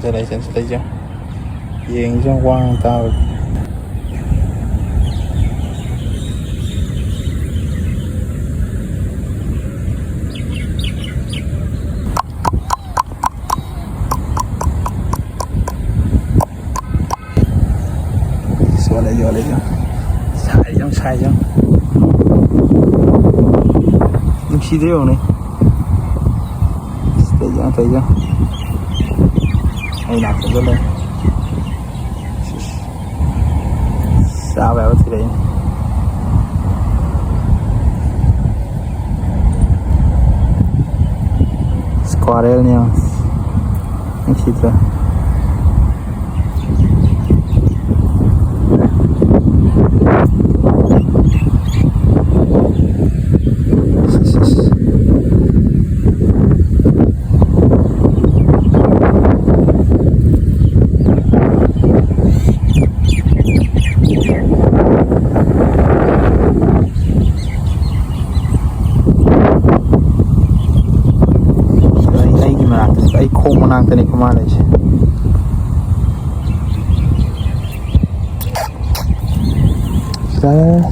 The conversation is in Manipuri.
ꯆꯟꯁꯤꯜꯂꯛꯏ ꯌꯦꯡꯁꯤ ꯋꯥꯡ ꯇꯥꯕ Olha, sai já. Não se deu, né? Thấy chưa? Hay nạp rất lên. Sao vậy thì đấy. Squarel nha. Anh chị chưa? Ay khô mà nàng tên này không ai đấy chứ. Ra,